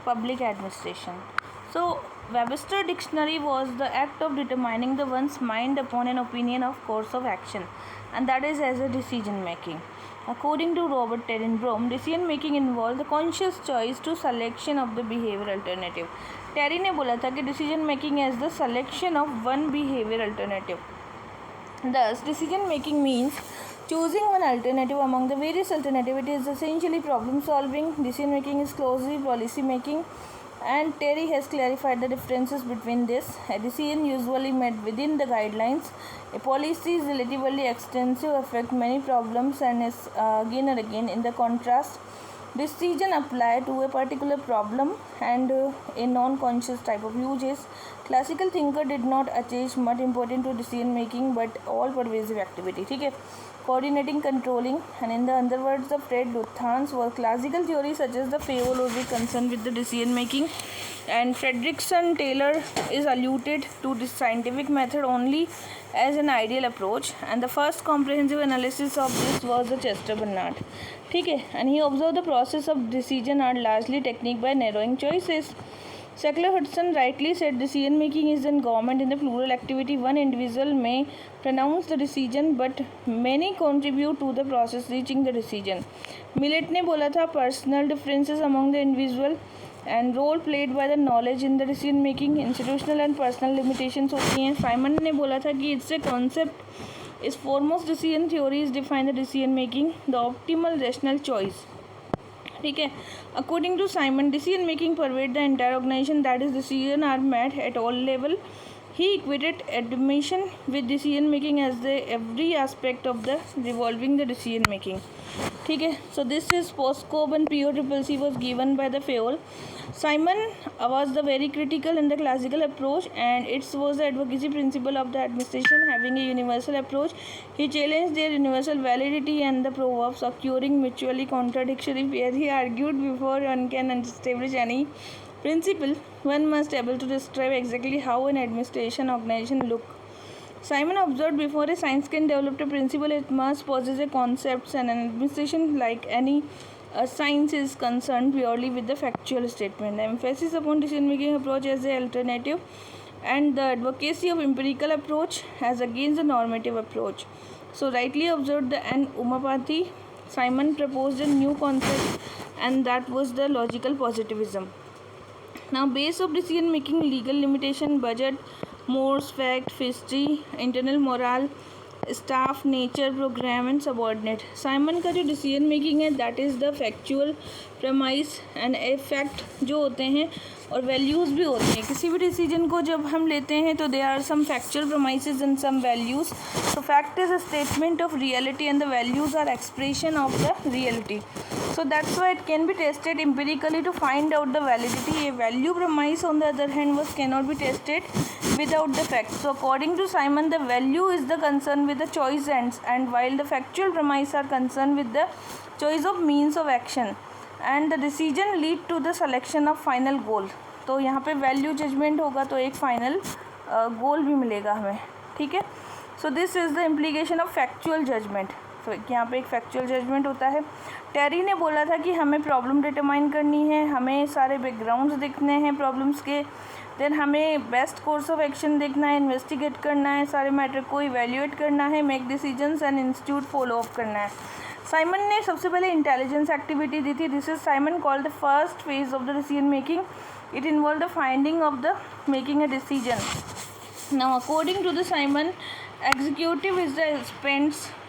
public administration. So, Webster Dictionary was the act of determining the one's mind upon an opinion of course of action, and that is as a decision making. According to Robert Tenenbaum, decision making involves the conscious choice to selection of the behavior alternative. टेरी ने बोला था कि decision making is the selection of one behavior alternative. Thus, decision making means choosing one alternative among the various alternatives. It is essentially problem solving. Decision making is closely policy making, and Terry has clarified the differences between this. A decision usually made within the guidelines. A policy is relatively extensive, affect many problems, and is again and again in the contrast. Decision apply to a particular problem and a non-conscious type of uses. Classical thinker did not attach much importance to decision making but all pervasive activity. ठीक है, coordinating, controlling, and in the other words of Fred Luthans were classical theories such as the Fayol logic concerned with the decision making, and Fredrickson Taylor is alluded to this scientific method only as an ideal approach, and the first comprehensive analysis of this was the Chester Bernard. ठीक है, and he observed the process of decision are largely technique by narrowing choices. Sackler Hudson rightly said decision making is in government in the plural activity. One individual may pronounce the decision but many contribute to the process reaching the decision. Millett ने बोला था personal differences among the individual and role played by the knowledge in the decision making. Institutional and personal limitations होती हैं. Simon ने बोला था कि it's a concept is foremost decision theories define the decision making, the optimal rational choice. ठीक है, according to Simon decision making pervade the entire organization, that is decision are made at all level. He equated admission with decision making as the every aspect of the revolving the decision making. ठीक है, so this is POSDCORB and PO triple C was given by the Fayol. Simon was the very critical in the classical approach, and it was the advocacy principle of the administration having a universal approach. He challenged their universal validity and the proverbs occurring mutually contradictory, where he argued before one can establish any principle, one must able to describe exactly how an administration organization look. Simon observed before a science can develop a principle, it must possess a concepts, and an administration like any science is concerned purely with the factual statement. The emphasis upon decision-making approach as the alternative, and the advocacy of empirical approach as against the normative approach. So rightly observed the N. Umapathi, Simon proposed a new concept, and that was the logical positivism. Now, base of decision-making: legal limitation, budget, mores, fact, history, internal morale, staff, nature, program and subordinate. Simon का जो decision making है that is the factual premise and effect जो होते हैं, और values भी होते हैं. किसी भी डिसीजन को जब हम लेते हैं तो they are some factual premises and some values. So fact is a statement of reality and the values are expression of the reality. So that's why it can be tested empirically to find out the validity. A value premise on the other hand cannot be tested without the facts. So according to Simon, the value is the concern with the choice ends, and while the factual premise are concerned with the choice of means of action, and the decision lead to the selection of final goal. तो यहाँ पे value judgement होगा तो एक final goal भी मिलेगा हमें. ठीक है, so this is the implication of factual judgement. तो यहाँ पे एक फैक्चुअल जजमेंट होता है. टेरी ने बोला था कि हमें प्रॉब्लम डिटरमाइन करनी है, हमें सारे बैकग्राउंड्स देखने हैं प्रॉब्लम्स के, देन हमें बेस्ट कोर्स ऑफ एक्शन देखना है, इन्वेस्टिगेट करना है, सारे मैटर को इवेल्यूएट करना है, make decisions and institute follow up करना है. साइमन ने सबसे पहले इंटेलिजेंस एक्टिविटी दी थी. This is Simon called the first phase of the decision making. It involve the finding of the making a decision. Now according to the Simon,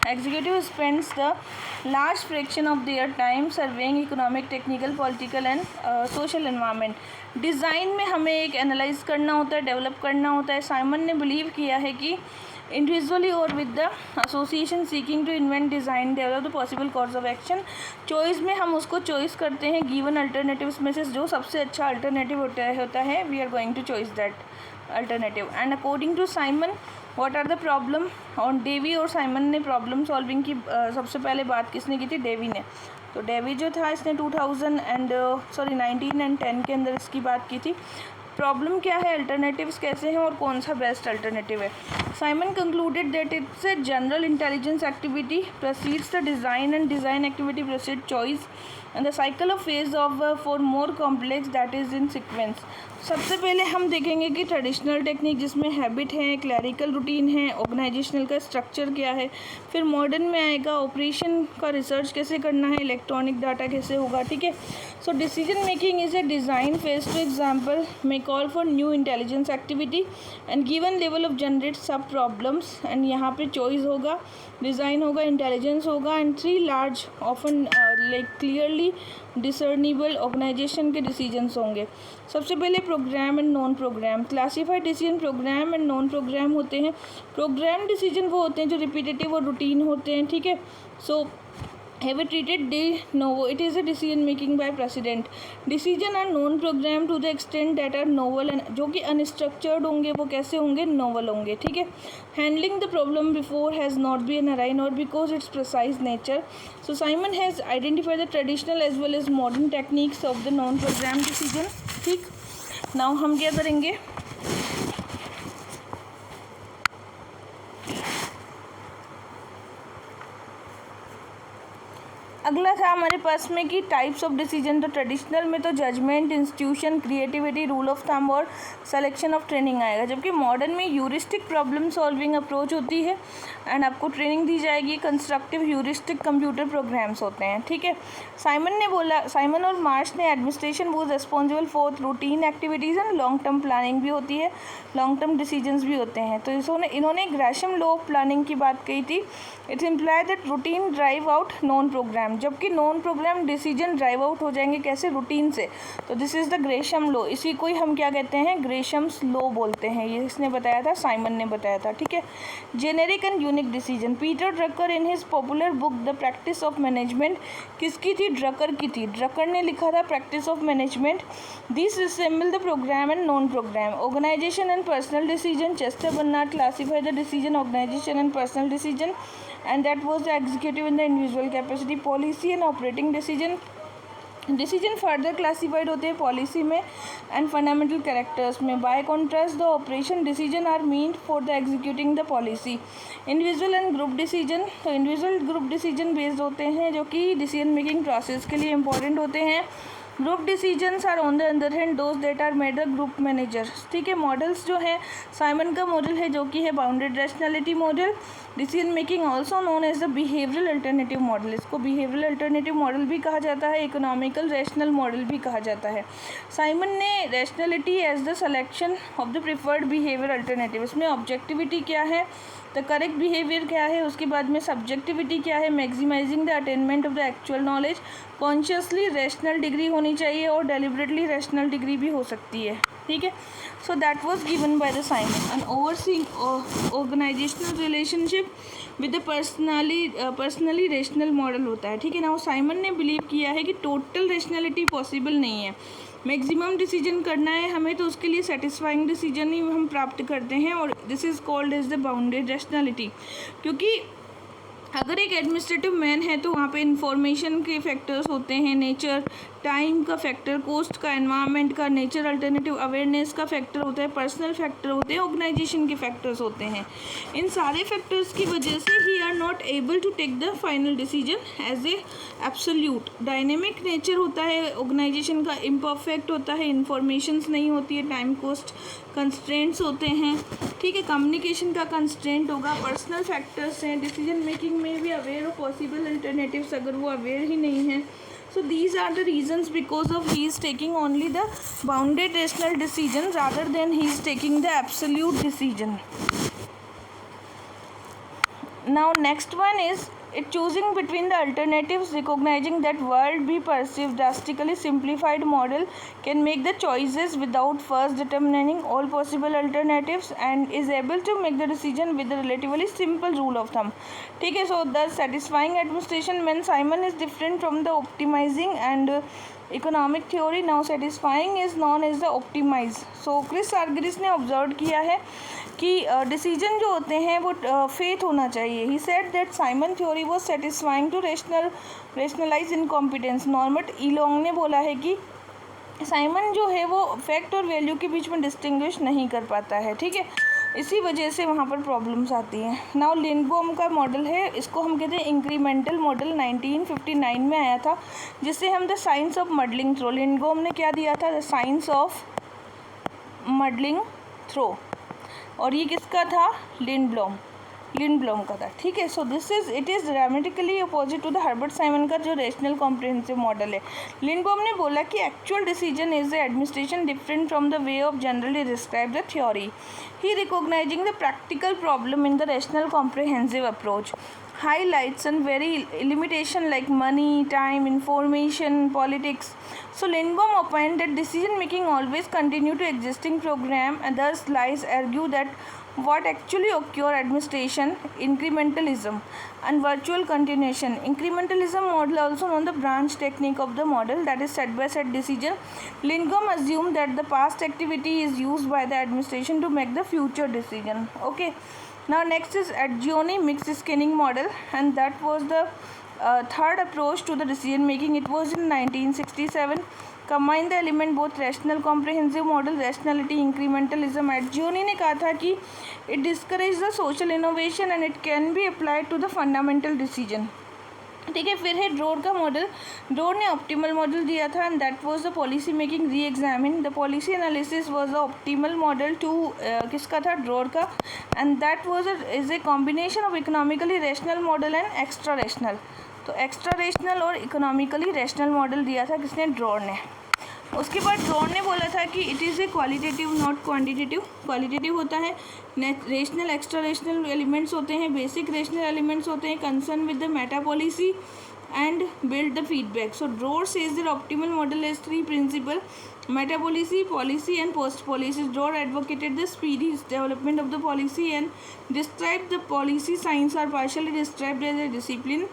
executive spends the large fraction of their time surveying economic, technical, political and social environment. Design में हमें एक analyse करना होता है, develop करना होता है. Simon ने बिलीव किया है कि इंडिविजुअली और with the association seeking to invent, design, develop the possible course of action. Choice में हम उसको चॉइस करते हैं गिवन अल्टरनेटिव्स में से जो सबसे अच्छा अल्टरनेटिव होता है we are going to choice that alternative. And according to Simon, what are the problem. और डेवी और साइमन ने प्रॉब्लम सॉल्विंग की सबसे पहले बात किसने की थी? डेवी ने. तो डेवी जो था इसने 19 एंड 10 के अंदर इसकी बात की थी. प्रॉब्लम क्या है, अल्टरनेटिव्स कैसे हैं और कौन सा बेस्ट अल्टरनेटिव है. Simon concluded that it's a general intelligence activity proceeds the design, and design activity proceed choice. And the cycle of phase of for more complex that is in sequence. सबसे पहले हम देखेंगे कि traditional technique जिसमें habit है, clerical routine है, organisational का structure क्या है, फिर मॉडर्न में आएगा ऑपरेशन का रिसर्च कैसे करना है, इलेक्ट्रॉनिक डाटा कैसे होगा, ठीक है। So decision making is a design phase to example may call for new intelligence activity and given level of generate sub problems, and यहाँ पे चॉइस होगा, डिज़ाइन होगा, इंटेलिजेंस होगा, and 3 large often like clearly discernible organisation के decisions होंगे। सबसे पहले program and non program. Classified decision program and non program होते हैं। प्रोग्राम डिसीजन वो होते हैं जो रिपीटेटिव और रूटीन होते हैं, ठीक है। सो have we treated de novo, it is a decision making by precedent. Decision are non program to the extent that are novel and जो कि unstructured होंगे वो कैसे होंगे, novel होंगे, ठीक है। handling the problem before has not been arranged or because its precise nature. So Simon has identified the traditional as well as modern techniques of the non program decision, ठीक। now हम क्या करेंगे, अगला था हमारे पास में कि टाइप्स ऑफ डिसीजन। तो ट्रेडिशनल में तो judgement, institution, creativity, rule of thumb और सिलेक्शन ऑफ ट्रेनिंग आएगा, जबकि मॉडर्न में ह्यूरिस्टिक प्रॉब्लम सॉल्विंग अप्रोच होती है एंड आपको ट्रेनिंग दी जाएगी। कंस्ट्रक्टिव ह्यूरिस्टिक कंप्यूटर प्रोग्राम्स होते हैं, ठीक है। साइमन और मार्श ने administration was responsible for routine activities and long term planning भी होती है, लॉन्ग टर्म डिसीजंस भी होते हैं। तो इन्होंने ग्रेशम लॉ ऑफ प्लानिंग की बात कही थी। It's imply that routine drive out non program, जबकि non program decision drive out हो जाएंगे कैसे, रूटीन से। तो this is the Gresham law, इसी को ही हम क्या कहते हैं, ग्रेशम्स लॉ बोलते हैं। ये इसने बताया था, साइमन ने बताया था, ठीक है। Generic and unique decision. Peter Drucker in his popular book the practice of management, किसकी थी, ड्रकर की थी। ड्रकर ने लिखा था practice of management. This resemble the program and non program. Organisation and personal decision. Chester Barnard classify the decision organisation and personal decision and that was the executive in the individual capacity. Policy and operating decision further classified होते हैं policy में and fundamental characters में। By contrast the operation decision are meant for the executing the policy. Individual and group decision. तो individual group decision based होते हैं जो कि decision making process के लिए इंपॉर्टेंट होते हैं। Group decisions are on the other hand those that are made a group manager, ठीक है। मॉडल्स जो है, साइमन का मॉडल है जो कि है bounded rationality model. Decision making also known as the behavioural alternative model, इसको बिहेवियरल अल्टरनेटिव मॉडल भी कहा जाता है, इकोनॉमिकल रैशनल मॉडल भी कहा जाता है। साइमन ने rationality as the selection of the preferred behaviour alternative, इसमें ऑब्जेक्टिविटी क्या है, द करेक्ट बिहेवियर क्या है, उसके बाद में सब्जेक्टिविटी क्या है, maximising the attainment of the actual knowledge, consciously rational degree होनी चाहिए और डेलिबरेटली रैशनल डिग्री भी हो सकती है, ठीक है। So that was given by the Simon. And overseeing organisational relationship with the personally rational model होता है, ठीक है ना। साइमन ने बिलीव किया है कि टोटल रैशनैलिटी पॉसिबल नहीं है, मैक्सिमम डिसीजन करना है हमें तो उसके लिए सेटिस्फाइंग डिसीजन ही हम प्राप्त करते हैं, और this is called as the bounded rationality. क्योंकि अगर एक एडमिनिस्ट्रेटिव मैन है तो वहाँ पे इंफॉर्मेशन के फैक्टर्स होते हैं, नेचर, टाइम का फैक्टर, कॉस्ट का, एनवायरनमेंट का, नेचर, अल्टरनेटिव अवेयरनेस का फैक्टर होता है, पर्सनल फैक्टर होते हैं, ऑर्गेनाइजेशन के फैक्टर्स होते हैं। इन सारे फैक्टर्स की वजह से ही are not able to take the final decision as a absolute. Dynamic nature होता है ऑर्गेनाइजेशन का, इम्परफेक्ट होता है, इंफॉर्मेशंस नहीं होती है, टाइम कॉस्ट कंस्ट्रेंट्स होते हैं, ठीक है। कम्युनिकेशन का कंस्ट्रेंट होगा, पर्सनल फैक्टर्स हैं, डिसीजन मेकिंग में भी अवेयर ऑफ पॉसिबल अल्टरनेटिव्स अगर वो अवेयर ही नहीं है। So these are the reasons because of he is taking only the bounded rational decision rather than he is taking the absolute decision. Now next one is it choosing between the alternatives, recognizing that world be perceived drastically simplified model can make the choices without first determining all possible alternatives and is able to make the decision with a relatively simple rule of thumb, ठीक है। So the satisfying administration when Simon is different from the optimizing and economic theory. Now satisfying is known as the optimize. So Chris Argyris ने observe किया है कि decision जो होते हैं वो फेथ होना चाहिए। He said that Simon theory was satisfying to rationalize incompetence. नॉर्बर्ट इलोंग ने बोला है कि साइमन जो है वो फैक्ट और वैल्यू के बीच में डिस्टिंग्विश नहीं कर पाता है, ठीक है। इसी वजह से वहाँ पर प्रॉब्लम्स आती हैं। नाउ लिंडबॉम का मॉडल है, इसको हम कहते हैं इंक्रीमेंटल मॉडल, 1959 में आया था, जिससे हम the science of muddling through, Lindblom ने क्या दिया था, the science of muddling through, और ये किसका था, लिंडब्लॉम का था, ठीक है। So it is dramatically opposite to the Herbert Simon का जो रेशनल कॉम्प्रिहेंसिव मॉडल है। लिंडबॉम ने बोला कि actual decision is the administration different from the way of generally describe the theory, he recognising the practical problem in the rational comprehensive approach, highlights and very limitation like money, time, information, politics. So Lindbaum opined that decision making always continue to existing program, and thus lies argue that what actually occur administration incrementalism and virtual continuation. Incrementalism model, also known the branch technique of the model, that is set by set decision. Lindbaum assumed that the past activity is used by the administration to make the future decision. Okay. Now next is Adjoni mixed scanning model, and that was the third approach to the decision making. It was in 1967. Combine the element both rational comprehensive model, rationality, incrementalism. Adjoni ने कहा था कि it discourages the social innovation and it can be applied to the fundamental decision. ठीक है। फिर है ड्रोर का model, ड्रोर ने ऑप्टिमल मॉडल दिया था, and that was the policy making re examine, the policy analysis was the optimal model to किसका था, ड्रोर का, and that was is a combination of economically rational model and extra rational. तो extra rational और economically rational model दिया था किसने, ड्रोर ने। उसके बाद ड्रोर ने बोला था कि it is A qualitative not quantitative. Qualitative होता है रेशनल, एक्स्ट्रा रेशनल एलिमेंट्स होते हैं, बेसिक रेशनल एलिमेंट्स होते हैं, concern with the meta policy and build the feedback. So Dror says that optimal model has three principle, meta policy, policy and post policy. Dror advocated the speedy development of the policy and describe the policy science are partially described as a discipline,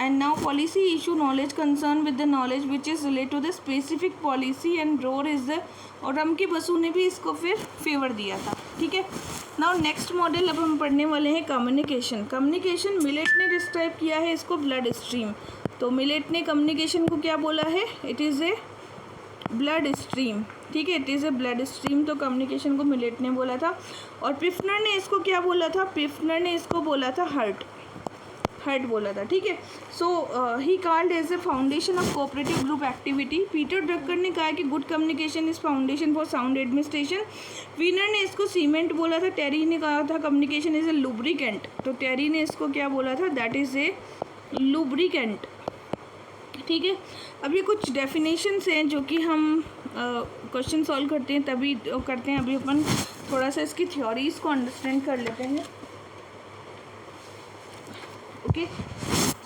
and now policy issue knowledge concerned with the knowledge which is related to the specific policy, and Rohr is the, और रमकी बसु ने भी इसको फिर favour दिया था, ठीक है। Now next model अब हम पढ़ने वाले हैं कम्युनिकेशन। कम्युनिकेशन मिलेट ने डिस्क्राइब किया है इसको ब्लड स्ट्रीम। तो मिलेट ने कम्युनिकेशन को क्या बोला है, it is A blood stream, ठीक है, it is A blood stream. तो कम्युनिकेशन को मिलेट ने बोला था, और पिफनर ने इसको क्या बोला था, पिफनर ने इसको बोला था हर्ट बोला था, ठीक है। So he called as a foundation of cooperative group activity. Peter Drucker ने कहा कि good communication is foundation for sound administration. Wiener ने इसको सीमेंट बोला था। टेरी ने कहा था कम्युनिकेशन इज ए लुब्रिकेंट। तो टेरी ने इसको क्या बोला था, दैट इज़ ए लुब्रिकेंट, ठीक है। अब ये कुछ डेफिनेशंस हैं जो कि हम क्वेश्चन सॉल्व करते हैं तभी करते हैं। अभी अपन थोड़ा सा इसकी थ्योरीज को अंडरस्टैंड कर लेते हैं, ओके।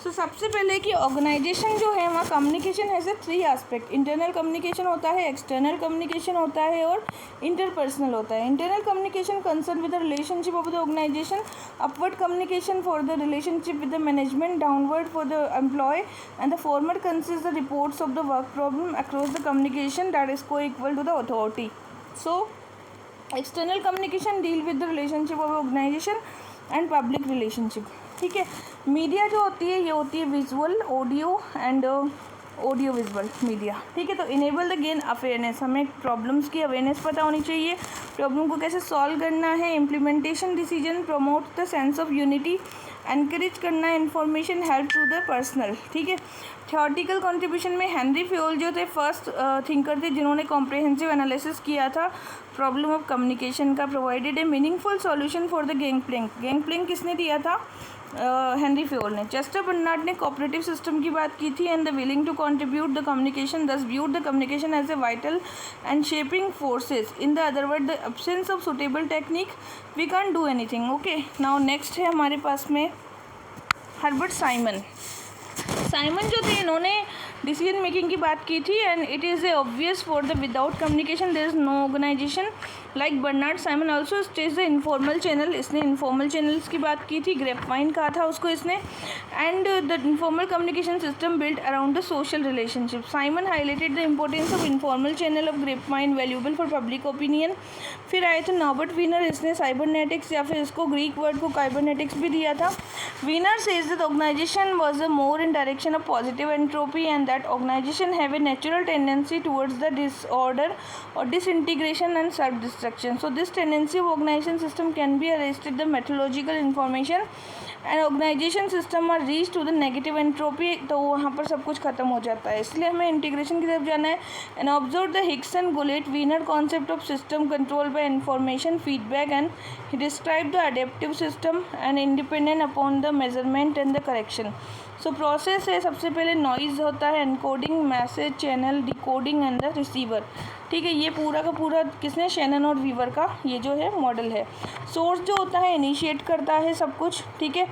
सो सबसे पहले कि ऑर्गेनाइजेशन जो है वहाँ communication has a three aspect. Internal communication होता है, एक्सटर्नल कम्युनिकेशन होता है, और इंटरपर्सनल होता है। Internal communication concern with the relationship of the organization, upward communication for the relationship with the management, downward for the employ, and the former consist the reports of the work problem across the communication that is co equal to the authority. So external communication deal with the relationship of organization and public relationship, ठीक है। Media जो होती है ये होती है visual, audio and audio visual media, ठीक है। तो इनेबल द गेन अवेयरनेस, हमें प्रॉब्लम्स की अवेयरनेस पता होनी चाहिए, प्रॉब्लम को कैसे सॉल्व करना है, implementation decision, promote the sense of unity, encourage करना है information, help to the personal, ठीक है। थ्योरेटिकल कंट्रीब्यूशन में हेनरी फ्योल जो थे फर्स्ट थिंकर थे जिन्होंने कॉम्प्रिहेंसिव एनालिसिस किया था प्रॉब्लम ऑफ कम्युनिकेशन का, provided a meaningful solution for the gangplank किसने दिया था, हेनरी फ्योल ने। चेस्टर बर्नार्ड ने कोऑपरेटिव सिस्टम की बात की थी, and the willing to contribute the communication thus viewed the communication as a vital and shaping forces, in the other word the absence of suitable technique we can do anything, okay. Now next है हमारे पास में Herbert Simon जो थे इन्होंने decision making की बात की थी, and it is a obvious for the without communication there is no organisation. Like Barnard Simon also stage the informal channel, इसने इनफॉर्मल चैनल्स की बात की थी, ग्रेपवाइन कहा था उसको इसने, and the informal communication system built around the social relationship. Simon highlighted the importance of informal channel of grapevine valuable for public opinion. फिर आए थे नॉर्बर्ट वीनर, इसने साइबरनेटिक्स या फिर इसको ग्रीक वर्ड को काइबरनेटिक्स भी दिया था। Wiener says that organisation was a more in direction of positive entropy, and that organization have a natural tendency towards the disorder or disintegration and self-destruction. So this tendency of organization system can be arrested the methodological information and organization system are reached to the negative entropy. तो वहाँ पर सब कुछ खत्म हो जाता है, इसलिए हमें इंटीग्रेशन की तरफ जाना है. And observe the Hickson Goulet Wiener concept of system control by information feedback and he describe the adaptive system and independent upon the measurement and the correction. So process है, सबसे पहले नॉइज़ होता है, encoding, message, channel, decoding and the receiver. ठीक है, ये पूरा का पूरा किसने, शैनन और वीवर का ये जो है मॉडल है. सोर्स जो होता है इनिशिएट करता है सब कुछ. ठीक है,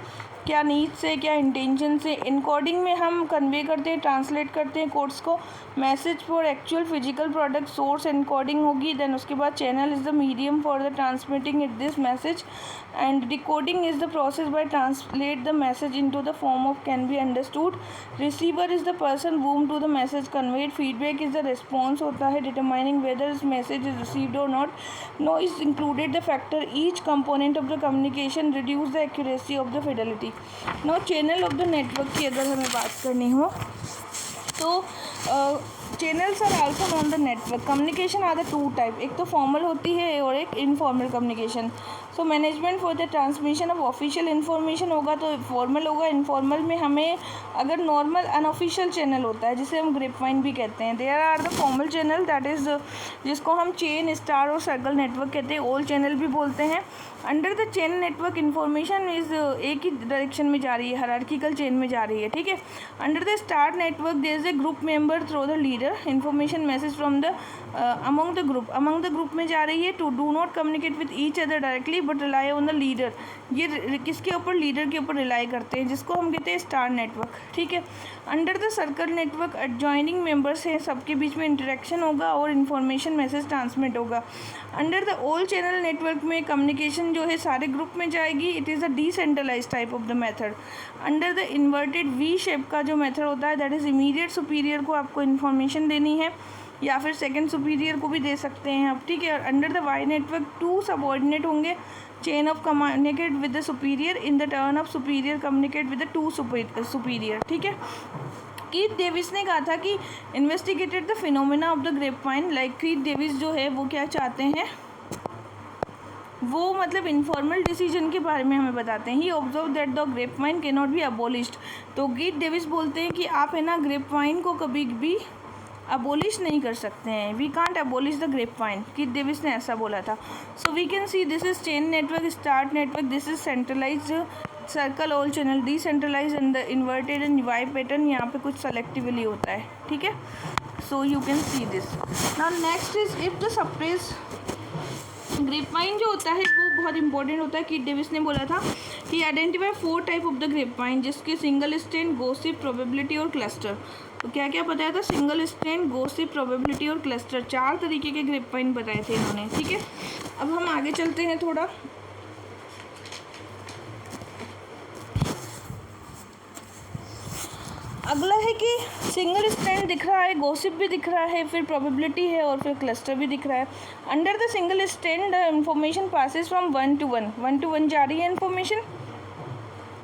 क्या नीड से, क्या इंटेंशन से. इनकोडिंग में हम कन्वे करते हैं, ट्रांसलेट करते हैं कोड्स को. Message for actual physical product, source encoding होगी. देन उसके बाद channel is the medium for the transmitting it this message and decoding is the process by translate the message into the form of can be understood. Receiver is the person whom to the message conveyed. Feedback is the response होता है determining whether इस message is received और not. Noise included the factor each component of the communication reduce the accuracy of the fidelity. No channel of the network की अगर हमें बात करनी हो तो channels are also known the network. Communication are the two type, एक तो formal होती है और एक informal communication. So management for the transmission of official information होगा तो फॉर्मल होगा. इनफॉर्मल में हमें अगर नॉर्मल अनऑफिशियल चैनल होता है जिसे हम ग्रेपवाइन भी कहते हैं. There are the formal channel that is जिसको हम चेन, स्टार और सर्कल नेटवर्क कहते हैं. ओल चैनल भी बोलते हैं. Under the chain network information is एक ही डायरेक्शन में जा रही है, हायरार्किकल चेन में जा रही है. ठीक है, under the star network there is a group member through the leader. Information message from the among the group में जा रही है. To do not communicate with each other directly but rely on the leader. ये किसके ऊपर, leader के ऊपर rely करते हैं, जिसको हम कहते हैं स्टार नेटवर्क. ठीक है, under the circle network adjoining members हैं, सबके बीच में इंटरेक्शन होगा और इन्फॉर्मेशन मैसेज ट्रांसमिट होगा. Under the all channel network में कम्युनिकेशन जो है सारे ग्रुप में जाएगी. It is a decentralise type of the method. Under the inverted V shape का जो मेथड होता है दैट इज़ इमीडिएट सुपीरियर को आपको इन्फॉर्मेशन देनी है या फिर सेकंड सुपीरियर को भी दे सकते हैं आप. ठीक है, under the Y network two subordinate होंगे. Chain of communicate with the superior in the turn of superior communicate with the two superior. ठीक है, कीथ डेविस ने कहा था कि investigated the phenomena of the grapevine. Like Keith Davis जो है वो क्या चाहते हैं, वो मतलब इनफॉर्मल डिसीजन के बारे में हमें बताते हैं. He observe that the grapevine can not be abolished. तो कीथ डेविस बोलते हैं कि आप है ना ग्रेपवाइन को कभी भी अबोलिश नहीं कर सकते हैं. We can't abolish the grapevine. Keith Davis ने ऐसा बोला था. So we can see this is chain network, star network, this is centralised circle, all channel decentralise and the inverted and Y pattern यहाँ पे कुछ सेलेक्टिवली होता है. ठीक है, so you can see this. Now next is if the suppress grapevine जो होता है वो बहुत इंपॉर्टेंट होता है. कीथ डेविस ने बोला था कि identify 4 type of the grapevine, जिसके सिंगल स्ट्रेन, गॉसिप, प्रोबेबिलिटी और क्लस्टर. तो क्या क्या बताया था, सिंगल स्ट्रेन, गॉसिप, प्रोबेबिलिटी और क्लस्टर. 4 तरीके के ग्रेपवाइन बताए थे इन्होंने. ठीक है, अब हम आगे चलते हैं थोड़ा. अगला है कि सिंगल स्ट्रैंड दिख रहा है, गॉसिप भी दिख रहा है, फिर प्रोबेबिलिटी है और फिर क्लस्टर भी दिख रहा है. Under the single strand the information passes from 1 to 1 जा रही है information.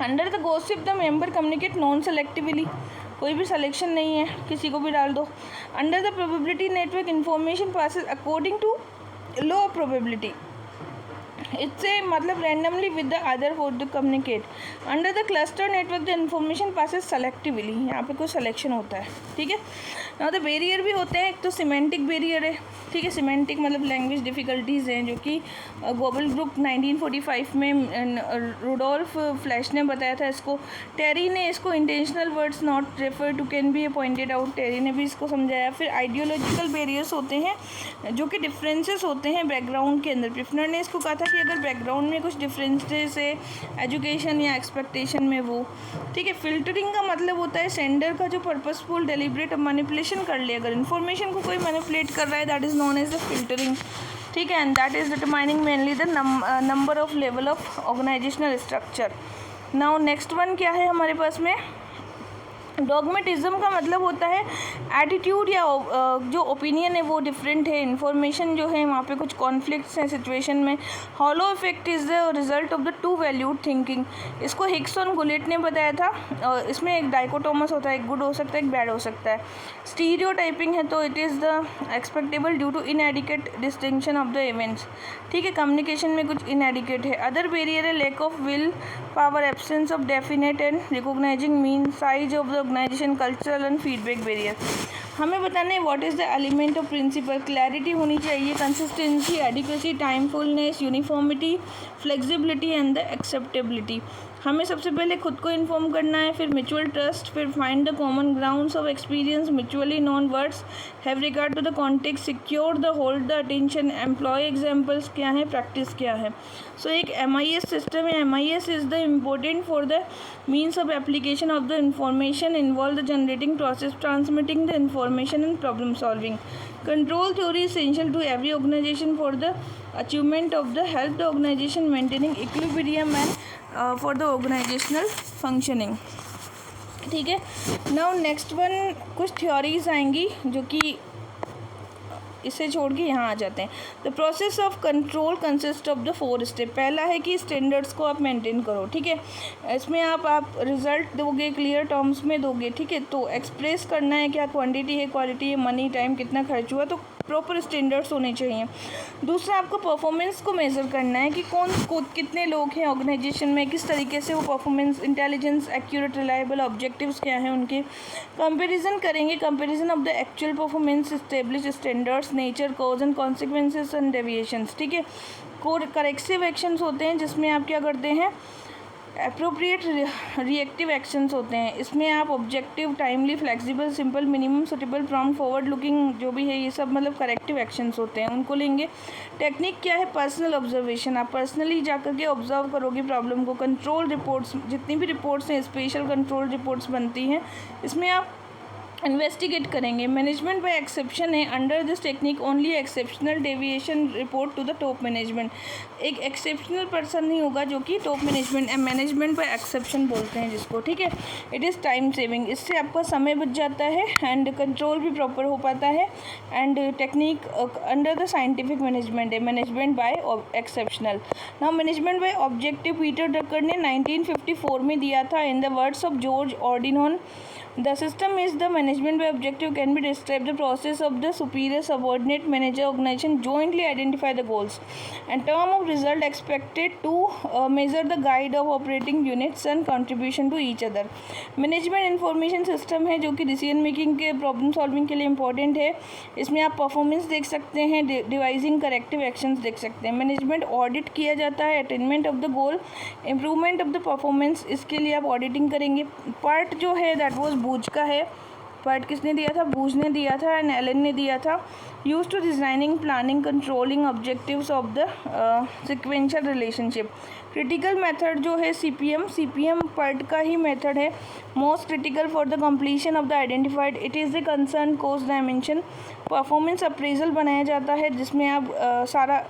Under the gossip the member communicate non selectively, कोई भी सिलेक्शन नहीं है, किसी को भी डाल दो. Under the probability network information passes according to low probability, इससे मतलब randomly with the other for the communicate. Under the cluster network the information passes selectively, यहाँ पे कोई सिलेक्शन होता है. ठीक है, नाउ द बैरियर भी होते हैं. एक तो सिमेंटिक बैरियर है. ठीक है, सिमेंटिक मतलब लैंग्वेज डिफ़िकल्टीज़ हैं, जो कि ग्लोबल ग्रुप 1945 में रुडोल्फ फ्लैश ने बताया था इसको. टेरी ने इसको intentional words not refer to can be pointed out, Terry ने भी इसको समझाया. फिर आइडियोलॉजिकल बैरियर्स होते हैं जो कि डिफरेंसेस होते हैं बैकग्राउंड के अंदर. प्रिफनर ने इसको कहा था कि अगर बैकग्राउंड में कुछ डिफरेंसेस है एजुकेशन या एक्सपेक्टेशन में वो. ठीक है, फिल्टरिंग का मतलब होता है सेंडर का जो पर्पसफुल डेलिब्रेट मैनिपुलेशन कर ले, अगर इन्फॉर्मेशन को कोई मैनिपुलेट कर रहा है that is known as the filtering. ठीक है, and that is determining mainly the number of level of organisational structure. Now next one क्या है हमारे पास में, डॉगमेटिज्म का मतलब होता है एटीट्यूड या जो ओपिनियन है वो डिफरेंट है, इन्फॉर्मेशन जो है वहाँ पे कुछ कॉन्फ्लिक्ट्स हैं सिचुएशन में। Hollow effect is the result of the two valued thinking. इसको हिक्स और गुलेट ने बताया था। इसमें एक डाइकोटोमस होता है, एक गुड हो सकता है, एक बैड हो सकता है। स्टीरियोटाइपिंग है तो it is the expectable due to inadequate distinction of the events. ठीक है, कम्युनिकेशन में कुछ इनएडिकेट है। अदर बैरियर है lack of will power, absence of definite and recognizing mean, size of the organization, cultural and feedback barrier. हमें बताना है what is the element of principle. Clarity होनी चाहिए, consistency, adequacy, timefulness, uniformity, flexibility and the acceptability. हमें सबसे पहले खुद को इन्फॉर्म करना है, फिर म्यूचुअल ट्रस्ट, फिर find the common grounds of experience, mutually known words, have regard to the context, secure the hold the attention, employ examples क्या है, प्रैक्टिस क्या है। सो एक MIS सिस्टम है। MIS is the important for the means of application of the information, involve the generating process, transmitting the information and problem solving. Control theory is essential to every organization for the achievement of the help the organization maintaining equilibrium and for the organizational functioning। ठीक है, now next one कुछ theories आएंगी जो कि इसे छोड़ के यहाँ आ जाते हैं। The process of control consist of the 4 step. पहला है कि स्टैंडर्ड्स को आप मेंटेन करो। ठीक है, इसमें आप रिजल्ट दोगे, क्लियर टर्म्स में दोगे। ठीक है, तो एक्सप्रेस करना है क्या क्वांटिटी है, क्वालिटी है, मनी, टाइम कितना खर्च हुआ, तो प्रॉपर स्टैंडर्ड्स होने चाहिए। दूसरा, आपको परफॉर्मेंस को मेज़र करना है कि कितने लोग हैं ऑर्गेनाइजेशन में, किस तरीके से वो performance, intelligence, accurate, reliable, objectives क्या हैं उनके। कंपैरिजन करेंगे, comparison of the actual performance, establish standards, nature, cause and consequences and deviations. ठीक है, करेक्टिव एक्शंस होते हैं जिसमें आप क्या करते हैं, अप्रोप्रिएट रिएक्टिव एक्शंस होते हैं। इसमें आप objective, timely, flexible, simple, minimum, suitable, prompt, forward looking जो भी है ये सब मतलब करेक्टिव एक्शंस होते हैं, उनको लेंगे। टेक्निक क्या है, पर्सनल ऑब्जर्वेशन, आप पर्सनली जाकर के ऑब्जर्व करोगे प्रॉब्लम को। कंट्रोल रिपोर्ट्स, जितनी भी रिपोर्ट्स हैं स्पेशल कंट्रोल रिपोर्ट्स बनती हैं, इसमें आप इन्वेस्टिगेट करेंगे। मैनेजमेंट बाय एक्सेप्शन है, under this technique only exceptional deviation report to the top management. एक एक्सेप्शनल पर्सन नहीं होगा जो कि टॉप मैनेजमेंट बाय एक्सेप्शन बोलते हैं जिसको। ठीक है, इट इज़ टाइम सेविंग, इससे आपका समय बच जाता है एंड कंट्रोल भी प्रॉपर हो पाता है। And technique under the scientific management है, management by exceptional. Now management by objective Peter Drucker ने 1954 में दिया था। In the words of George ऑर्डिनॉन, the system is the management by objective can be described the process of the superior subordinate manager organization jointly identify the goals and term of result expected to measure the guide of operating units and contribution to each other। Management information system है जो कि decision making के, problem solving के लिए important है। इसमें आप performance देख सकते हैं, डिवाइजिंग करेक्टिव एक्शंस देख सकते हैं। मैनेजमेंट ऑडिट किया जाता है, attainment of the goal, improvement of the performance, इसके लिए आप ऑडिटिंग करेंगे। पार्ट जो है दैट वाज बूज का है। पार्ट किसने दिया था, बूज ने दिया था एंड एलन ने दिया था। Use to designing, planning, controlling objectives of the sequential relationship. Critical method जो है सीपीएम पार्ट का ही मेथड है। Most critical for the completion of the identified, it is the concern cost dimension. Performance appraisal बनाया जाता है जिसमें आप सारा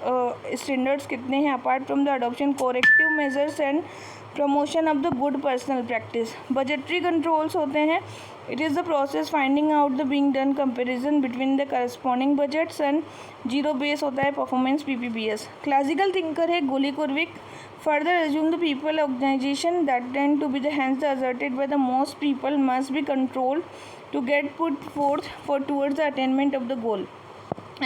स्टैंडर्ड्स कितने हैं apart from the adoption, corrective measures and promotion of the good personal practice. Budgetary controls होते हैं, it is the process finding out the being done comparison between the corresponding budgets and zero base होता है performance PPBS। Classical thinker है गोली कुर्विक। Further assume the people organization that tend to be the hence asserted by the most people must be controlled to get put forth for towards the attainment of the goal।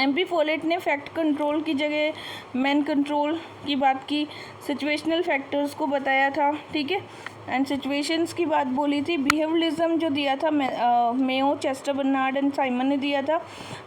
MP folate ने fact control की जगह man control की बात की, situational factors को बताया था। ठीक है, एंड सिचुएशंस की बात बोली थी। बिहेवियरलिज्म जो दिया था Mayo, Chester Barnard and Simon ने दिया था,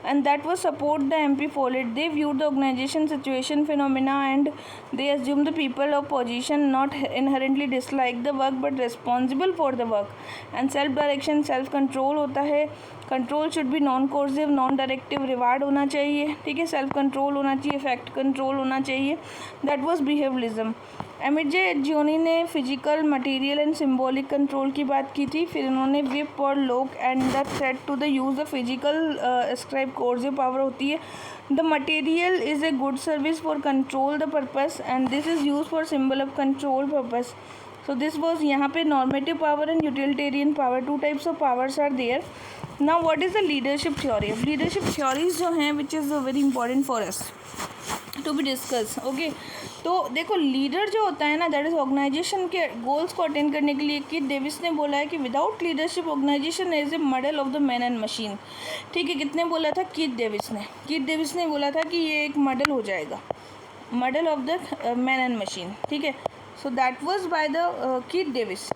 and that was support the MP Follett. They view the organisation situation phenomena and they assume the people of position not inherently dislike the work but responsible for the work. And self direction, self control होता है। Control should be non coercive, non directive, reward होना चाहिए। ठीक है, self control होना चाहिए, fact control होना चाहिए। That was behaviouralism. Amitai Etzioni ने physical, material and symbolic control की बात की थी। फिर इन्होंने विप और lock and the threat to the use the physical ascribe coercive power होती है। The material is a good service for control the purpose and this is use for symbol of control purpose. So this was यहाँ पे normative power and utilitarian power, two types of powers are there. Now what is the leadership theory? Leadership theories जो हैं which is very important for us to be discuss. Okay, तो देखो leader जो होता है ना, दैट इज ऑर्गेनाइजेशन के goals को अटेंड करने के लिए. कीथ डेविस ने बोला है कि without leadership organisation is a model of the man and machine. ठीक है, कितने बोला था? कीथ डेविस ने बोला था कि ये एक मॉडल हो जाएगा, model of the man and machine. ठीक है, so that was by the Keith Davis.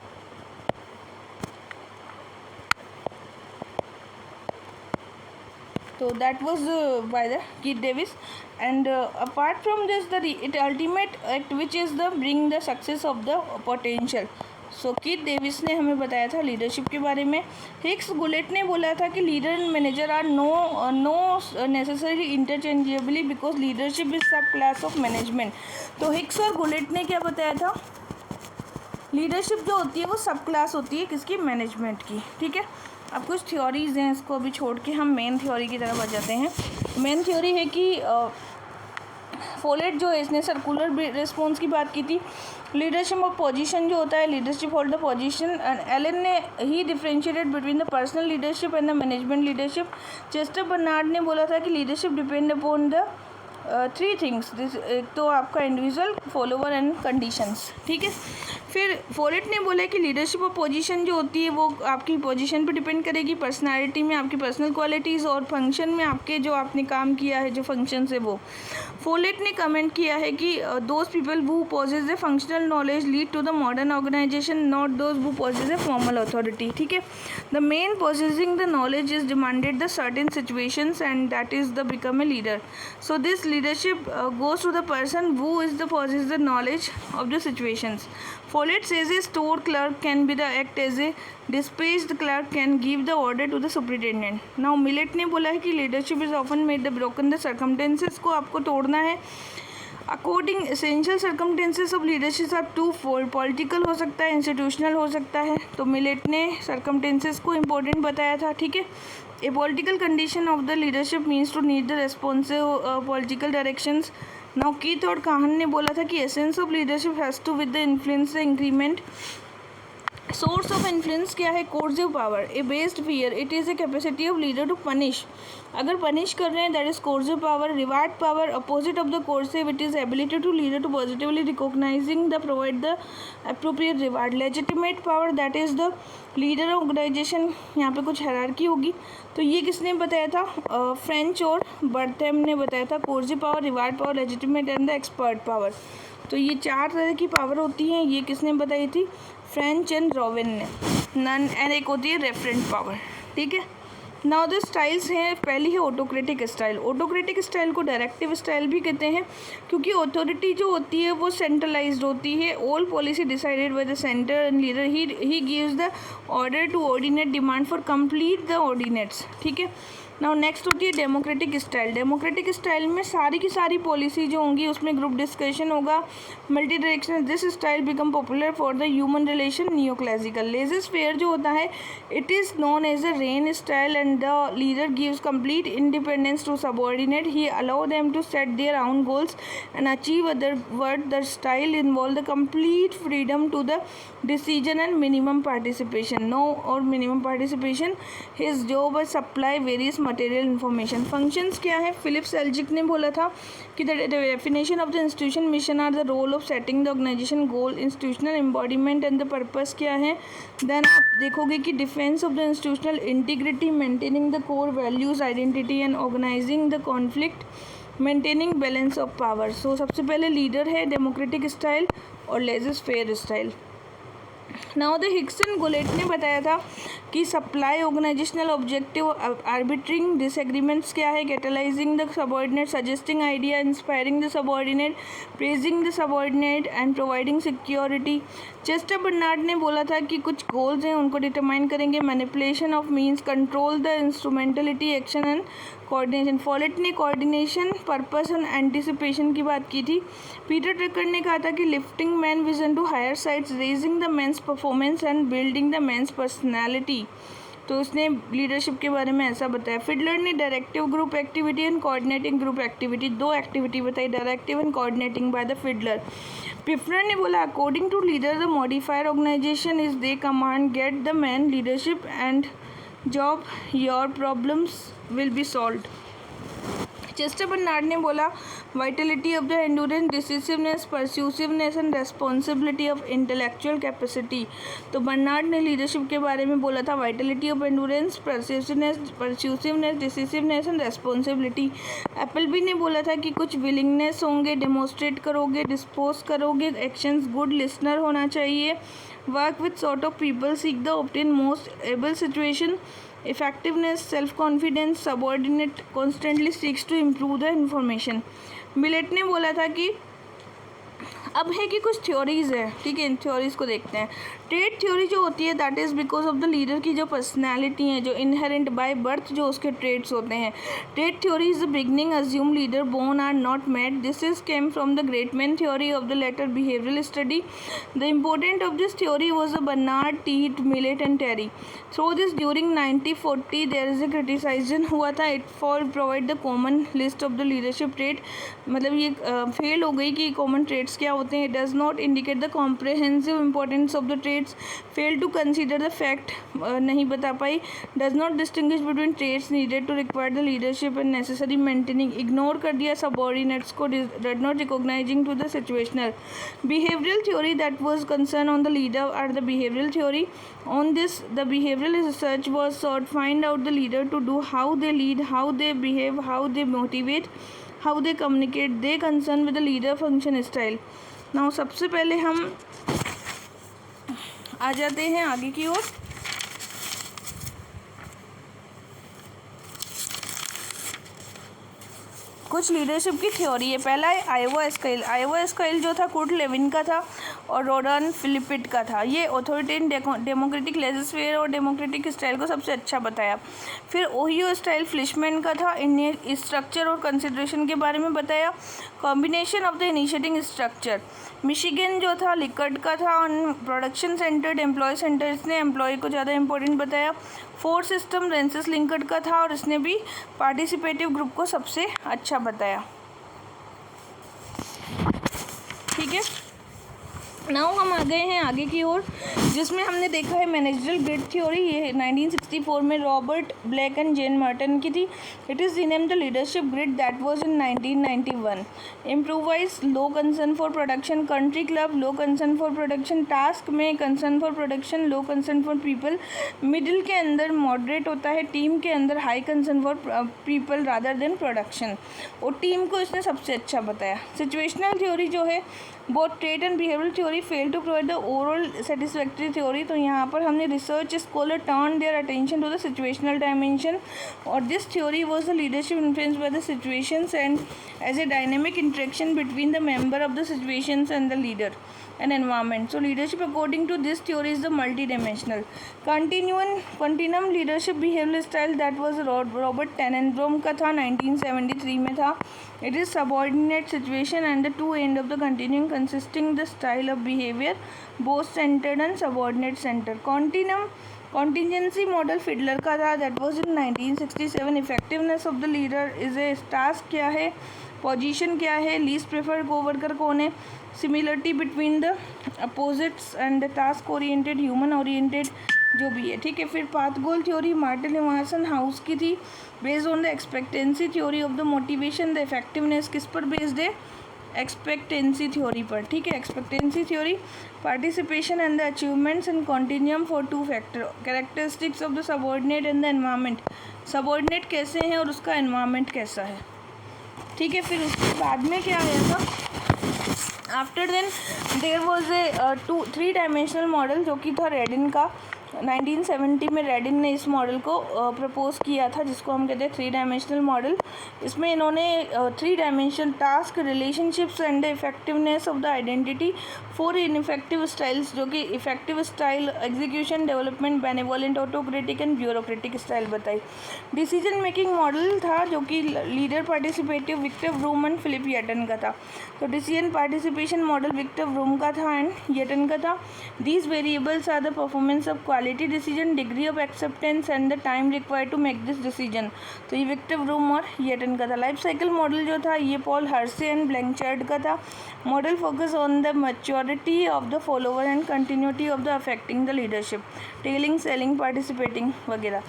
So that was by the Keith Davis, and apart from this, it ultimate act which is the bring the success of the potential. So Keith Davis ने हमें बताया था leadership के बारे में. Hicks gullet ने बोला था कि leader and manager are no necessary interchangeably because leadership is subclass of management. तो हिक्स और गुलेट ने क्या बताया था? लीडरशिप जो होती है वो सब क्लास होती है किसकी? मैनेजमेंट की. ठीक है, अब कुछ थ्योरीज हैं, इसको अभी छोड़ के हम मेन थ्योरी की तरफ आ जाते हैं. मेन थ्योरी है कि फोलेट जो है इसने सर्कुलर रिस्पॉन्स की बात की थी. लीडरशिप ऑफ पोजीशन जो होता है, leadership hold the position. And Allen ने he differentiated between the personal leadership and the management leadership. Chester Barnard ने बोला था कि leadership depend upon the three things. एक तो आपका इंडिविजुअल, फॉलोवर एंड कंडीशंस. ठीक है, फिर फोलेट ने बोला कि लीडरशिप ऑफ पोजीशन जो होती है वो आपकी पोजीशन पे डिपेंड करेगी, पर्सनालिटी में आपकी पर्सनल क्वालिटीज़, और फंक्शन में आपके जो आपने काम किया है, जो फंक्शन है वो. फोलेट ने कमेंट किया है कि those people who possess the functional knowledge lead to the modern organisation, not those who possess the formal authority. ठीक है, the men possessing the knowledge is demanded the certain situations and that is the become a leader. So this leadership goes to the person who possesses the knowledge of the situations. Follett says a store clerk can be the act as a dispatched clerk can give the order to the superintendent. Now Millett ने बोला है कि leadership is often made the broken the circumstances को आपको तोड़ना है. According essential circumstances of leadership are twofold, political हो सकता है, इंस्टीट्यूशनल हो सकता है. तो मिलेट ने सर्कमटेंसेस को इम्पोर्टेंट बताया था. ठीक है, a political condition of the leadership means to need the responsive political directions. Now Keith और काहन ने बोला था कि essence of leadership has to with the influence the increment. Source of influence क्या है? Coercive power, a based fear, it is a capacity of leader to punish. अगर punish कर रहे हैं that is coercive power. Reward power, opposite of the coercive, it is ability to leader to positively recognising the provide the appropriate reward. Legitimate power, that is the leader organisation. यहाँ पे कुछ hierarchy होगी. तो ये किसने बताया था? French और बर्थेम ने बताया था. Coercive power, reward power, legitimate and the expert power. तो ये चार तरह की पावर होती हैं. ये किसने बताई थी? फ्रेंच एंड रॉबिन ने. नन एंड एक होती है रेफरेंट पावर. ठीक है, नाउ द स्टाइल्स हैं. पहली है ऑटोक्रेटिक स्टाइल. ऑटोक्रेटिक स्टाइल को डायरेक्टिव स्टाइल भी कहते हैं क्योंकि अथॉरिटी जो होती है वो सेंट्रलाइज्ड होती है. All policy decided by the centre and leader ही gives the order to ordinate demand for complete the ordinates. ठीक है, नाउ नेक्स्ट होती है डेमोक्रेटिक स्टाइल. डेमोक्रेटिक स्टाइल में सारी की सारी पॉलिसी जो होंगी उसमें ग्रुप डिस्कशन होगा, multidirectional. This style become popular for the human relation. Neoclassical. Laissez faire जो होता है it is known as a rein style and the leader gives complete independence to subordinate. He allow them to set their own goals and achieve other word. The style involve the complete freedom to the decision and minimum participation. No और minimum participation. His job is supply various material information. Functions क्या है? Philip Selznick ने बोला था कि the definition of the institution mission are the role of setting the organisation goal, institutional embodiment and the purpose क्या है. Then आप देखोगे कि defence of the institutional integrity, maintaining the core values, identity and organising the conflict, maintaining balance of power. So सबसे पहले leader है democratic style और laissez faire style. Now the Hicks and gullet ने बताया था कि सप्लाई ऑर्गेनाइजेशनल ऑब्जेक्टिव, आर्बिट्रिंग डिसएग्रीमेंट्स क्या है, catalysing the subordinate, suggesting idea, inspiring the subordinate, praising the subordinate and providing security. Chester Barnard ने बोला था कि कुछ गोल्स हैं उनको डिटरमाइन करेंगे. Manipulation of means, control the instrumentality, action and coordination. Follett ने कोऑर्डिनेशन, पर्पस एंड एंटिसिपेशन की बात की थी. पीटर ड्रकर ने कहा था कि lifting man vision to higher sights, raising the man's performance and building the man's personality. तो उसने लीडरशिप के बारे में ऐसा बताया। फिडलर ने directive group activity and coordinating group activity, दो एक्टिविटी बताई, directive and coordinating by the Fiedler. Pfiffner ने बोला according to leader the modifier organisation is they command get the man leadership and job your problems will be solved. Chester Barnard ने बोला vitality of the endurance, decisiveness, persuasiveness and responsibility of intellectual capacity. तो Barnard ने leadership के बारे में बोला था vitality of endurance, परस्यूसिवनेस, decisiveness and responsibility. Appleby ने बोला था कि कुछ विलिंगनेस होंगे, डेमोस्ट्रेट करोगे, डिस्पोज करोगे, एक्शंस, गुड लिसनर होना चाहिए, work with sort of people, seek the obtain most able situation, effectiveness, self-confidence, subordinate constantly seeks to improve the information। Millet ने बोला था कि अब है कि कुछ थ्योरीज है, ठीक है, इन थ्योरीज को देखते हैं। ट्रेड थ्योरी जो होती है that is because of the leader की जो पर्सनैलिटी है, जो इनहेरेंट बाय बर्थ जो उसके ट्रेड्स होते हैं। Trait theory is the beginning assume leader born are not made, this is came from the great man theory of the latter behavioural study. The important of this theory was the Barnard, Tead, Millett and Terry. Through this during 1940 there is a criticisation हुआ था it for provide the common list of the leadership trait, मतलब ये fail हो गई कि common trades क्या होते हैं। It does not indicate the comprehensive importance of the traits, fail to consider the fact, नहीं बता पाई, does not distinguish between traits needed to require the leadership and necessary maintaining, ignore कर दिया subordinates को, did not recognising to the situational. Behavioural theory that was concern on the leader are the behavioural theory. On this, the behavioral research was sought find out the leader to do, how they lead, how they behave, how they motivate, how they communicate, they concern with the leader function style। Now सबसे पहले हम आ जाते हैं आगे की ओर। कुछ leadership की theory है। पहला है आयोवा स्काइल। आयोवा स्काइल जो था कुर्ट लेविन का था और रोडन फिलिपिट का था। ये ऑथोरिटेरियन, डेमोक्रेटिक लेजिस्लेचर और डेमोक्रेटिक स्टाइल को सबसे अच्छा बताया। फिर ओहियो स्टाइल फ्लिशमैन का था, इन्हें स्ट्रक्चर और कंसिडरेशन के बारे में बताया, combination of the initiating structure. Michigan जो था लिकर्ट का था, और प्रोडक्शन सेंटर्ड एम्प्लॉय सेंटर, इसने एम्प्लॉय को ज़्यादा इंपॉर्टेंट बताया। फोर सिस्टम रेंसिस लिंकर्ट का था और इसने भी पार्टिसिपेटिव ग्रुप को सबसे अच्छा बताया। ठीक है, नाउ हम आ गए हैं आगे की ओर, जिसमें हमने देखा है मैनेजरल ग्रिड थ्योरी। ये 1964 में Robert Blake and Jane Mouton की थी। It is renamed the leadership grid that was in 1991। Improvise, low concern for production, country club, low concern for production, task में concern for production, low concern for people, middle के अंदर moderate होता है, team के अंदर high concern for people rather than production, और team को इसने सबसे अच्छा बताया। सिचुएशनल थ्योरी जो है both trade and behavioural theory fail to provide the overall satisfactory theory. तो यहाँ पर हमने research scholar turn their attention to the situational dimension, और this theory was the leadership influence by the situations and as a dynamic interaction between the member of the situations and the leader and environment. So leadership according to this theory is the multidimensional continuum leadership behavioral style that was Robert Tenenbaum का था, 1973 में था। It is subordinate situation and the two end of the continuum consisting the style of behavior both centered and subordinate center। continuum contingency model Fiddler का था, that was in 1967। effectiveness of the leader is a task क्या है, position क्या है, least preferred co-worker कौन है, similarity between the opposites and task oriented, human oriented जो भी है। ठीक है, फिर पाथ गोल थ्योरी मार्टिन एमर्सन हाउस की थी, based on the expectancy theory of the motivation. The effectiveness किस पर बेस्ड है, एक्सपेक्टेंसी थ्योरी पर। ठीक है, expectancy theory, participation and the achievements and continuum for two factor, characteristics of the subordinate and the environment, subordinate कैसे हैं और उसका एनवायरनमेंट कैसा है। ठीक है, फिर उसके बाद में क्या आया था, after then there was a 3 dimensional model जो कि था रेडिन का। 1970 में रेडिन ने इस मॉडल को प्रपोज किया था, जिसको हम कहते हैं 3 डायमेंशनल मॉडल। इसमें इन्होंने 3 dimension task, relationships and effectiveness of the identity, 4 ineffective styles जो कि effective style, execution, development, benevolent, autocratic and bureaucratic style बताई। डिसीजन मेकिंग मॉडल था जो कि leader participative, Victor Vroom and Philip Yetton का था। तो decision participation model Victor Vroom का था एंड येटन का था। These variables are the performance of quality decision, degree of acceptance and the time required to make this decision. तो effective room और येटन का था. लाइफ साइकिल मॉडल जो था ये पॉल हर्से एंड ब्लैंचार्ड का था. Model focus on the maturity of the follower and continuity of the affecting the leadership, telling, selling, participating वगैरह.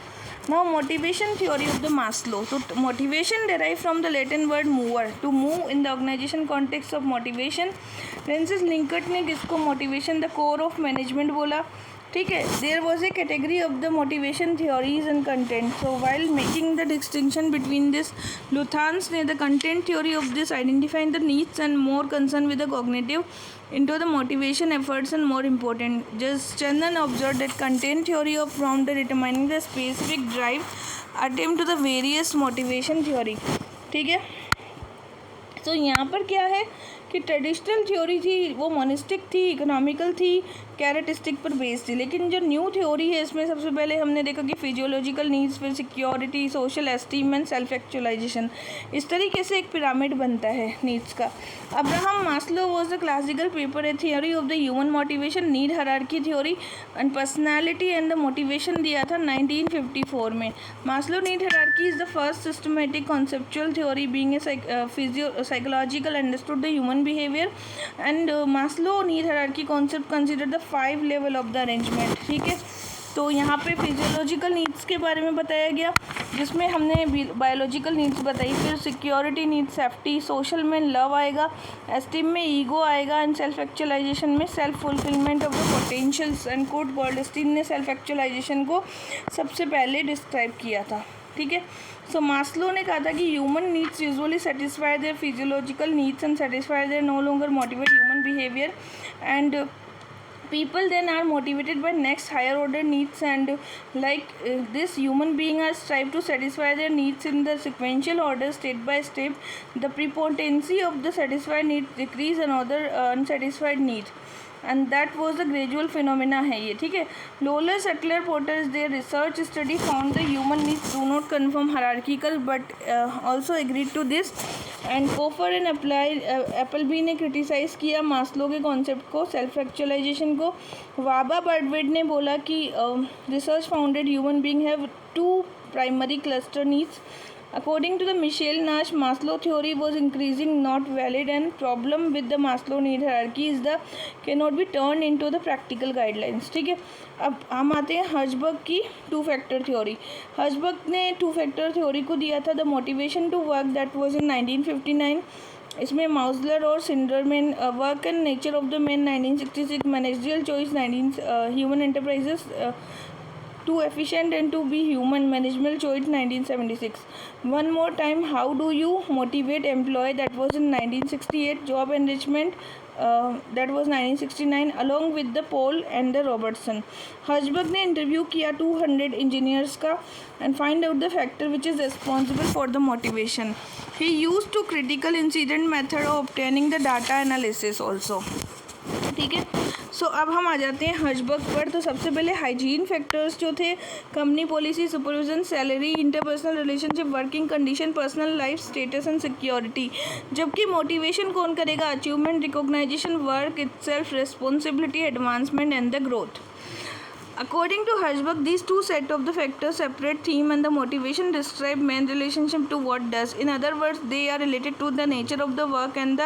Now motivation theory of the Maslow. So motivation derived from the Latin word mover, to move. In the organization context of motivation, Francis Likert ने किसको motivation the core of management बोला. ठीक है. There was a category of the motivation theories and content. So while making the distinction between this, Luthans ने the content theory of this identifying the needs and more concern with the cognitive into the motivation efforts and more important. Just Chandan observed that content theory of from the determining the specific drive attempt to the various motivation theory. ठीक है. तो यहाँ पर क्या है कि traditional theory थी वो मोनिस्टिक थी, इकोनॉमिकल थी, कैरेटिस्टिक पर बेस्ड थी. लेकिन जो न्यू थ्योरी है इसमें सबसे पहले हमने देखा कि फिजियोलॉजिकल नीड्स, फिर security, social esteem and self actualisation, इस तरीके से एक पिरामिड बनता है नीड्स का. Abraham Maslow was the classical paper a theory of the human motivation, need hierarchy theory and personality and the motivation दिया था 1954 में. Maslow need hierarchy is the first systematic conceptual theory being a psychological understood the human behavior, and Maslow need hierarchy concept considered the 5 level of the arrangement. ठीक है. तो यहाँ पे physiological needs के बारे में बताया गया जिसमें हमने बायोलॉजिकल नीड्स बताई, फिर सिक्योरिटी नीड्स, सेफ्टी, सोशल में लव आएगा, एस्टीम में ईगो आएगा एंड सेल्फ एक्चुअलाइजेशन में self fulfilment of the potentials. And code Goldstein ने सेल्फ एक्चुअलाइजेशन को सबसे पहले डिस्क्राइब किया था. ठीक है. सो मास्लो ने कहा था कि human needs usually satisfy their physiological needs and satisfy there no longer motivate human behaviour, and people then are motivated by next higher order needs, and this human being are strive to satisfy their needs in the sequential order step by step. The prepondency of the satisfied need decrease another unsatisfied need, and that was the gradual phenomena है ये. ठीक है. Lawler, Suttle, Porter's their research study found the human needs do not confirm hierarchical but also agreed to this, and coffer and Appleby ने criticise किया Maslow के concept को, self actualisation को. वाबा बर्डवेड ने बोला कि research founded human being have 2 primary cluster needs. According to the Michel Nash, Maslow theory was increasing not valid, and problem with the Maslow need hierarchy is the cannot be turned into the practical guidelines. ठीक है. अब हम आते हैं Herzberg की 2 factor theory. Herzberg ने 2 factor theory को दिया था the motivation to work, that was in 1959. इसमें माउजलर और Snyderman, work and nature of the man 1966, managerial choice human enterprises, too efficient and to be human, management choice 1976. One more time, how do you motivate employee, that was in 1968. Job enrichment, that was 1969, along with the Paul and the Robertson. Herzberg ने interview किया 200 engineers का and find out the factor which is responsible for the motivation. He used to critical incident method of obtaining the data analysis also. ठीक है. सो अब हम आ जाते हैं Herzberg पर. तो सबसे पहले हाइजीन फैक्टर्स जो थे, company policy, supervision, salary, interpersonal relationship, working condition, personal life status and security. जबकि मोटिवेशन कौन करेगा? Achievement, recognition, work itself, responsibility, advancement and the growth. According to Hershberg, these 2 set of the factors separate theme and the motivation describe main relationship to what does. In other words, they are related to the nature of the work and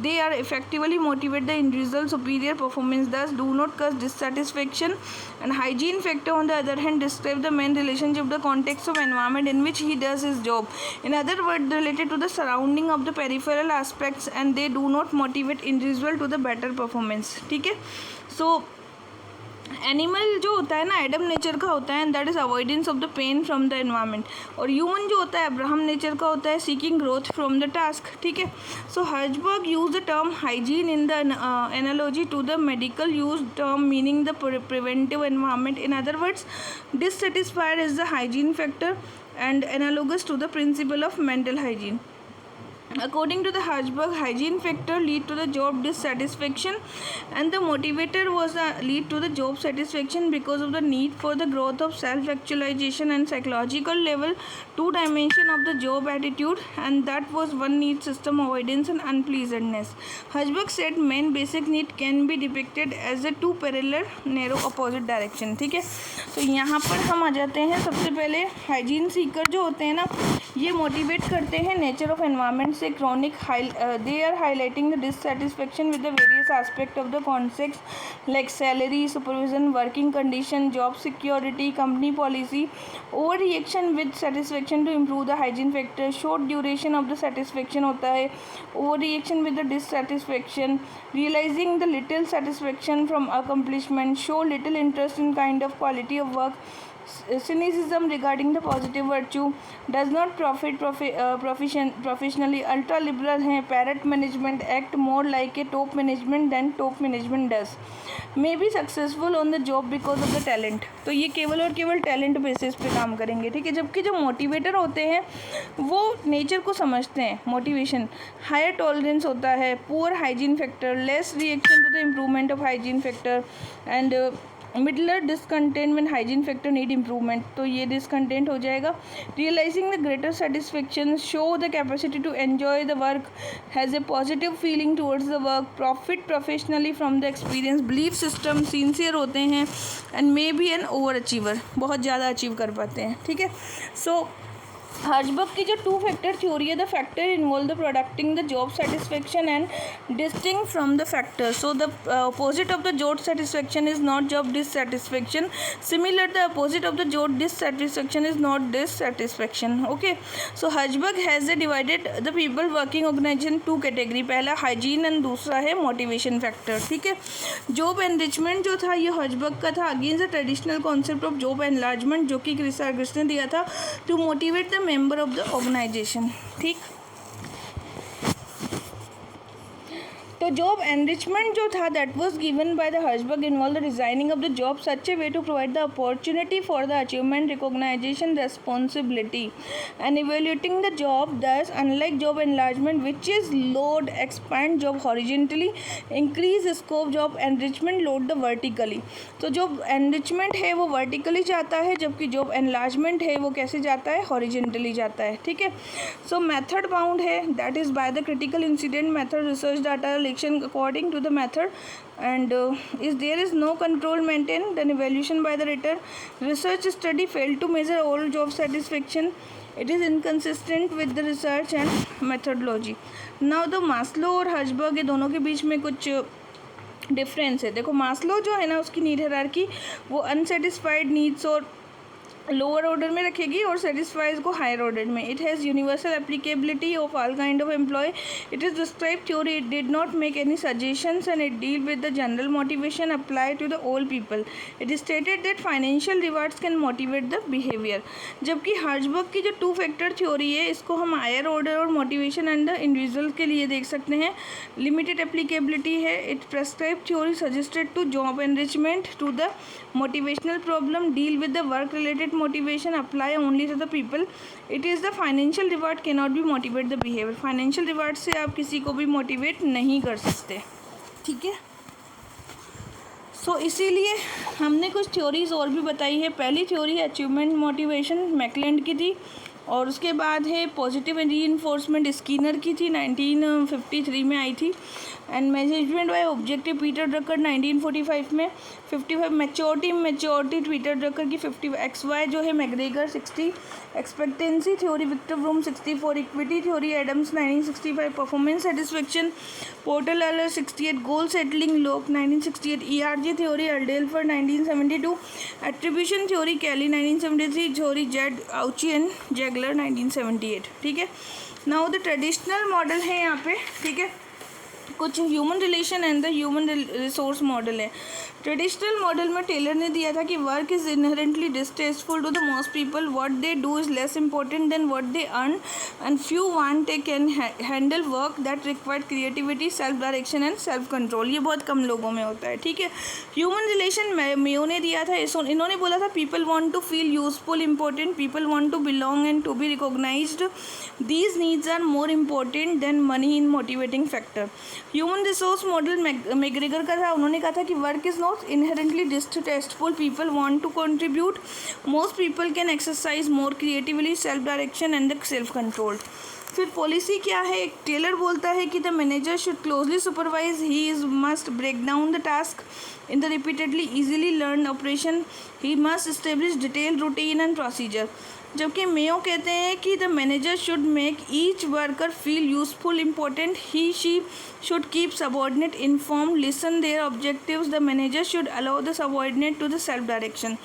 they are effectively motivate the individual superior performance, thus do not cause dissatisfaction. And hygiene factor on the other hand describe the main relationship, the context of environment in which he does his job. In other words, related to the surrounding of the peripheral aspects, and they do not motivate individual to the better performance. ठीक है. So animal जो होता है ना Adam nature का होता है, and that is avoidance of the pain from the environment. और ह्यूमन जो होता है अब्राहम नेचर का होता है seeking growth from the task. ठीक है. So Herzberg use the term hygiene in the analogy to the medical use term meaning the preventive environment. In other words, dissatisfied is the hygiene factor and analogous to the principle of mental hygiene. According to the Hirschberg, hygiene factor lead to the job dissatisfaction, and the motivator was the lead to the job satisfaction because of the need for the growth of self-actualization and psychological level, two dimension of the job attitude, and that was one need system avoidance and unpleasantness. Hirschberg said main basic need can be depicted as a two parallel narrow opposite direction. ठीक है, तो यहाँ पर हम आ जाते हैं. सबसे पहले हाइजीन सीकर जो होते हैं ना, ये मोटिवेट करते हैं नेचर ऑफ एनवायरनमेंट से chronic they are highlighting the dissatisfaction with the various aspect of the context like salary, supervision, working condition, job security, company policy. Overreaction with satisfaction to improve the hygiene factor. Short duration of the satisfaction होता है. Overreaction with the dissatisfaction. Realizing the little satisfaction from accomplishment. Show little interest in kind of quality of work. Cynicism regarding the positive virtue. Does not professionally. Ultra liberal हैं. Parrot management. Act more like a top management than top management does. May be successful on the job because of the talent. तो ये केवल और केवल talent basis पे काम करेंगे. ठीक है, जबकि जो मोटिवेटर होते हैं वो नेचर को समझते हैं. मोटिवेशन हायर टॉलरेंस होता है. Poor hygiene factor. Less reaction to the improvement of hygiene factor. And milder discontent when hygiene factor need improvement. तो ये डिसकंटेंट हो जाएगा. Realising the greater satisfaction. Show the capacity to enjoy the work. Has a positive feeling towards the work. Profit professionally from the experience. Belief system sincere होते हैं. And may be an over achiever. बहुत ज़्यादा achieve कर पाते हैं. ठीक है, so Herzberg की जो टू फैक्टर थ्योरी है, the factor involve the producing the job satisfaction and distinct from the factor. So the opposite of the job satisfaction is not job dissatisfaction. Similar the opposite of the job dissatisfaction is not dissatisfaction. Okay, so Herzberg has divided the people working organisation two category. पहला hygiene and दूसरा है motivation factor. ठीक है, job enrichment जो था ये Herzberg का था against the traditional concept of job enlargement जो कि क्रिस आर्गस्ट ने दिया था to motivate the member of the organisation. ठीक, तो जॉब एनरिचमेंट जो था that was given by the Herzberg involve the designing of the job such a way to provide the opportunity for the achievement recognisation responsibility and evaluating the job. Thus unlike job enlargement which is load expand job horizontally increase scope. Job enrichment load the vertically. तो job enrichment है वो vertically जाता है जबकि job enlargement है वो कैसे जाता है, हॉरिजेंटली जाता है. ठीक है, सो मेथड बाउंड है that is by the critical incident method research data according to the method and is there is no control maintained, then evaluation by the writer. Research study failed to measure all job satisfaction. It is inconsistent with the research and methodology. Now the Maslow और Herzberg ये दोनों के बीच में कुछ difference है. देखो Maslow जो है ना उसकी नीड हायरार्की वो अनसेटिस्फाइड नीड्स और लोअर ऑर्डर में रखेगी और सेटिस्फाइज को हायर ऑर्डर में. It has universal applicability of all kind of employ. It is describe theory. It did not make any suggestions and it deal with the general motivation apply to the all people. It is stated that financial rewards can motivate the behaviour. जबकि Herzberg की जो two factor theory है इसको हम higher order और motivation and the individual के लिए देख सकते हैं. लिमिटेड एप्लीकेबिलिटी है. It prescribe theory suggested to job enrichment to the motivational problem. Deal with the work related motivation. Apply only to the people. It is the financial reward cannot be motivate the behavior. Financial reward से आप किसी को भी motivate नहीं कर सकते. ठीक है, सो इसीलिए हमने कुछ थ्योरीज और भी बताई है. पहली थ्योरी है अचीवमेंट मोटिवेशन, मैकलैंड की थी. और उसके बाद है पॉजिटिव रीइंफोर्समेंट, स्किनर की थी, 1953 में आई थी. And management by objective, Peter Drucker 1945 में. 55 मैच्योरिटी पीटर ड्रकर की. 50 XY जो है McGregor 60. Expectancy theory Victor Vroom 64. Equity theory Adams 1965. Performance satisfaction Porter Lawler 68. Goal setting Locke 1968. ERG theory Alderfer 1972. Attribution theory Kelley 1973. Theory Z Ouchi and Jaeger 1978. ठीक है, now the traditional model है यहाँ पे. ठीक है, कुछ human relation and the human resource model है। Traditional model में टेलर ने दिया था कि work is inherently distasteful to the most people, what they do is less important than what they earn, and few want they can handle work that required creativity, self direction and self control. ये बहुत कम लोगों में होता है, ठीक है। Human relation Mayo ने दिया था, इन्होंने बोला था people want to feel useful, important, people want to belong and to be recognised, these needs are more important than money in motivating factor. Human resource model McGregor का था, उन्होंने कहा था कि work is not inherently distasteful, people want to contribute, most people can exercise more creatively, self direction and the self control. फिर policy क्या है, Taylor बोलता है कि the manager should closely supervise, he is must break down the task in the repeatedly easily learn operation, he must establish detail routine and procedure. जबकि Mayo कहते हैं कि the manager should make each worker feel useful, important, he she should keep subordinate inform, listen their objectives, the manager should allow the subordinate to the self direction.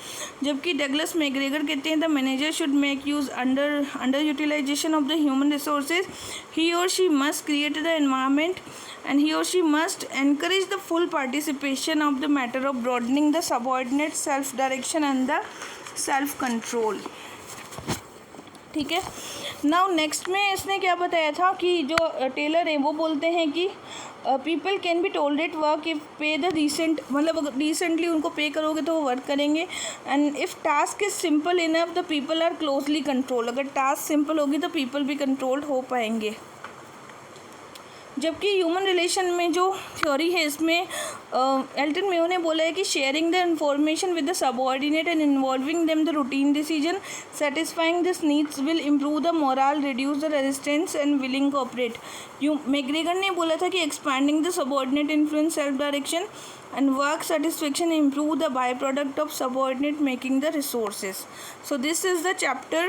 जबकि Douglas McGregor कहते हैं the manager should make use under utilisation of the human resources, ही और she must create the environment and he or she must encourage the full participation of the matter of broadening the subordinate self direction and the self control। ठीक है। Now next में इसने क्या बताया था कि जो टेलर है वो बोलते हैं कि people can be tolerate work if पे द डिसेंट, मतलब अगर डिसेंटली उनको पे करोगे तो वो वर्क करेंगे, and if task is simple enough the people are closely control, अगर टास्क सिंपल होगी तो पीपल भी कंट्रोल्ड हो पाएंगे। जबकि ह्यूमन रिलेशन में जो थ्योरी है इसमें एल्टन मेयो ने बोला है कि sharing the information with the subordinate and involving them the routine decision, satisfying this needs will improve the moral, reduce the resistance and willing cooperate. McGregor ने बोला था कि expanding the subordinate influence, self direction and work satisfaction improve the byproduct of subordinate making the resources. So this is the chapter